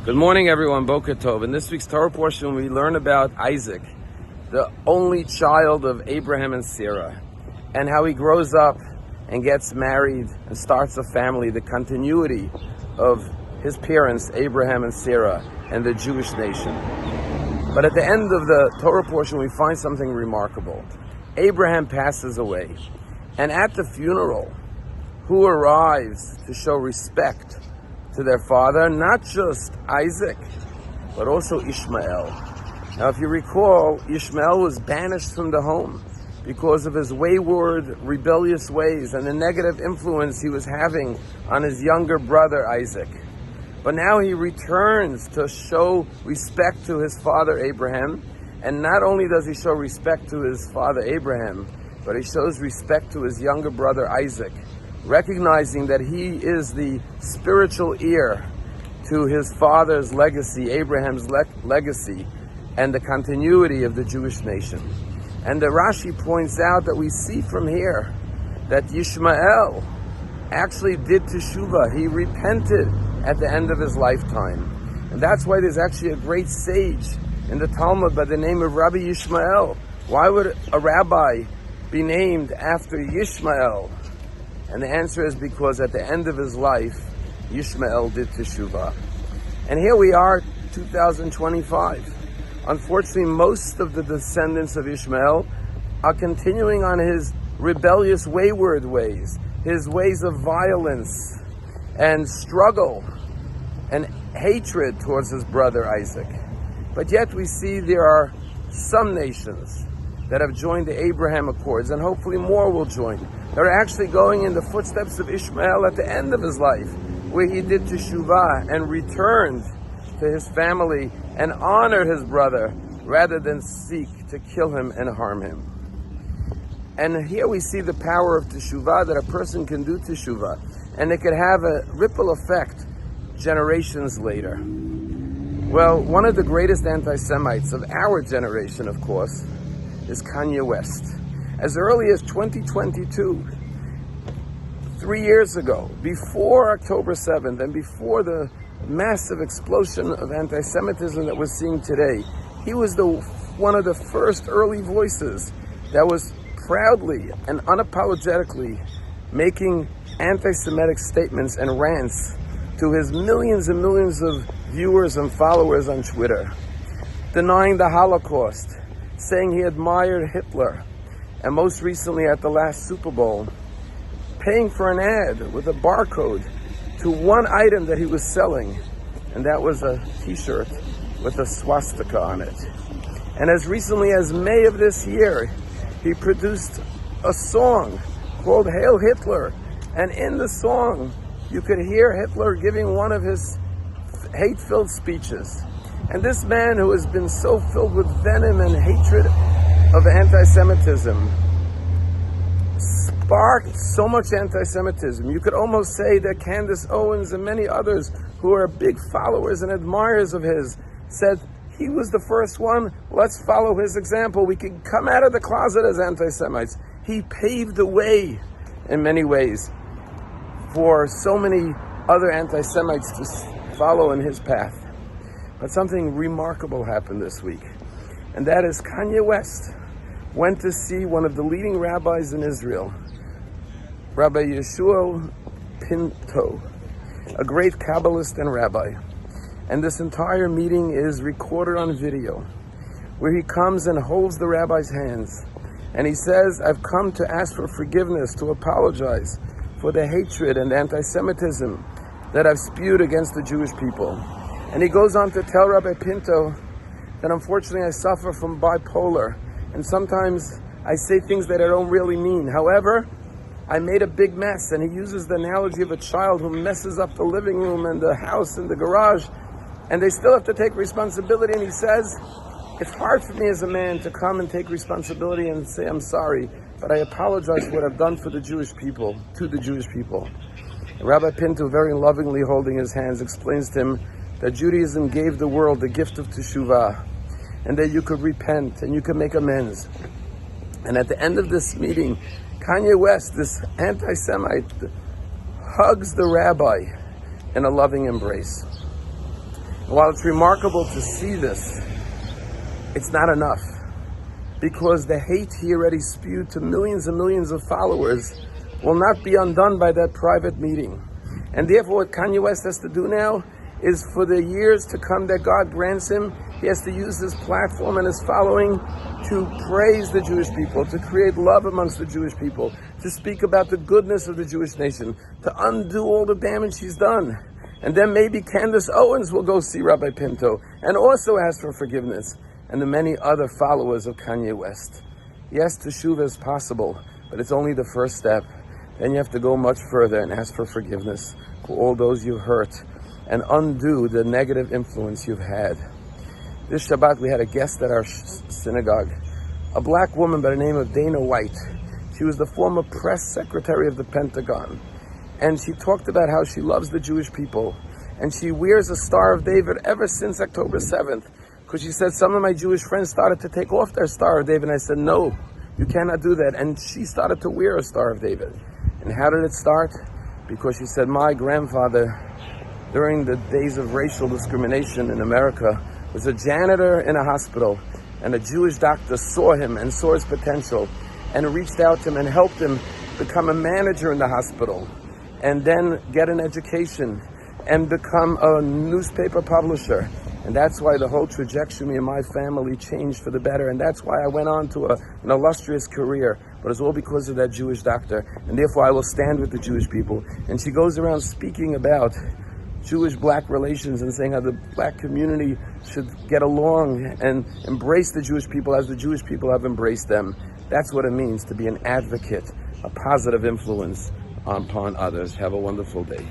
Good morning, everyone. Boker Tov. In this week's Torah portion, we learn about Isaac, the only child of Abraham and Sarah, and how he grows up and gets married and starts a family, the continuity of his parents, Abraham and Sarah, and the Jewish nation. But at the end of the Torah portion, we find something remarkable. Abraham passes away, and at the funeral, who arrives to show respect to their father? Not just Isaac, but also Ishmael. Now, if you recall, Ishmael was banished from the home because of his wayward, rebellious ways and the negative influence he was having on his younger brother Isaac. But now he returns to show respect to his father Abraham, and not only does he show respect to his father Abraham, but he shows respect to his younger brother Isaac, recognizing that he is the spiritual heir to his father's legacy, Abraham's legacy, and the continuity of the Jewish nation. And the Rashi points out that we see from here that Ishmael actually did teshuvah. He repented at the end of his lifetime. And that's why there's actually a great sage in the Talmud by the name of Rabbi Ishmael. Why would a rabbi be named after Ishmael? And the answer is because at the end of his life, Ishmael did teshuvah. And here we are, 2025. Unfortunately, most of the descendants of Ishmael are continuing on his rebellious, wayward ways, his ways of violence and struggle and hatred towards his brother Isaac. But yet we see there are some nations that have joined the Abraham Accords, and hopefully more will join. They're actually going in the footsteps of Ishmael at the end of his life, where he did teshuvah and returned to his family and honored his brother rather than seek to kill him and harm him. And here we see the power of teshuvah, that a person can do teshuvah, and it could have a ripple effect generations later. Well, one of the greatest anti-Semites of our generation, of course, is Kanye West. As early as 2022, 3 years ago, before October 7th and before the massive explosion of anti-Semitism that we're seeing today, he was one of the first early voices that was proudly and unapologetically making anti-Semitic statements and rants to his millions and millions of viewers and followers on Twitter, denying the Holocaust, saying he admired Hitler, and most recently at the last Super Bowl, paying for an ad with a barcode to one item that he was selling, and that was a t-shirt with a swastika on it. And as recently as May of this year, he produced a song called Hail Hitler, and in the song you could hear Hitler giving one of his hate-filled speeches. And this man, who has been so filled with venom and hatred of anti-Semitism, sparked so much anti-Semitism. You could almost say that Candace Owens and many others who are big followers and admirers of his said, he was the first one, let's follow his example. We can come out of the closet as anti-Semites. He paved the way in many ways for so many other anti-Semites to follow in his path. But something remarkable happened this week, and that is Kanye West went to see one of the leading rabbis in Israel, Rabbi Yeshua Pinto, a great Kabbalist and rabbi. And this entire meeting is recorded on video, where he comes and holds the rabbi's hands, and he says, I've come to ask for forgiveness, to apologize for the hatred and anti-Semitism that I've spewed against the Jewish people. And he goes on to tell Rabbi Pinto that unfortunately I suffer from bipolar, and sometimes I say things that I don't really mean. However, I made a big mess, and he uses the analogy of a child who messes up the living room and the house and the garage, and they still have to take responsibility. And he says, it's hard for me as a man to come and take responsibility and say I'm sorry, but I apologize for what I've done for the Jewish people, to the Jewish people. And Rabbi Pinto, very lovingly holding his hands, explains to him that Judaism gave the world the gift of teshuvah, and that you could repent and you could make amends. And at the end of this meeting, Kanye West, this anti-Semite, hugs the rabbi in a loving embrace. And while it's remarkable to see this, it's not enough. Because the hate he already spewed to millions and millions of followers will not be undone by that private meeting. And therefore what Kanye West has to do now is, for the years to come that God grants him, he has to use his platform and his following to praise the Jewish people, to create love amongst the Jewish people, to speak about the goodness of the Jewish nation, to undo all the damage he's done. And then maybe Candace Owens will go see Rabbi Pinto and also ask for forgiveness, and the many other followers of Kanye West. Yes, teshuvah is possible, but it's only the first step. Then you have to go much further and ask for forgiveness for all those you've hurt and undo the negative influence you've had. This Shabbat we had a guest at our synagogue, a black woman by the name of Dana White. She was the former press secretary of the Pentagon. And she talked about how she loves the Jewish people. And she wears a Star of David ever since October 7th. Because she said, some of my Jewish friends started to take off their Star of David. And I said, no, you cannot do that. And she started to wear a Star of David. And how did it start? Because she said, my grandfather, during the days of racial discrimination in America, was a janitor in a hospital. And a Jewish doctor saw him and saw his potential and reached out to him and helped him become a manager in the hospital. And then get an education and become a newspaper publisher. And that's why the whole trajectory of my family changed for the better. And that's why I went on to an illustrious career. But it's all because of that Jewish doctor. And therefore I will stand with the Jewish people. And she goes around speaking about Jewish-black relations and saying how the black community should get along and embrace the Jewish people as the Jewish people have embraced them. That's what it means to be an advocate, a positive influence upon others. Have a wonderful day.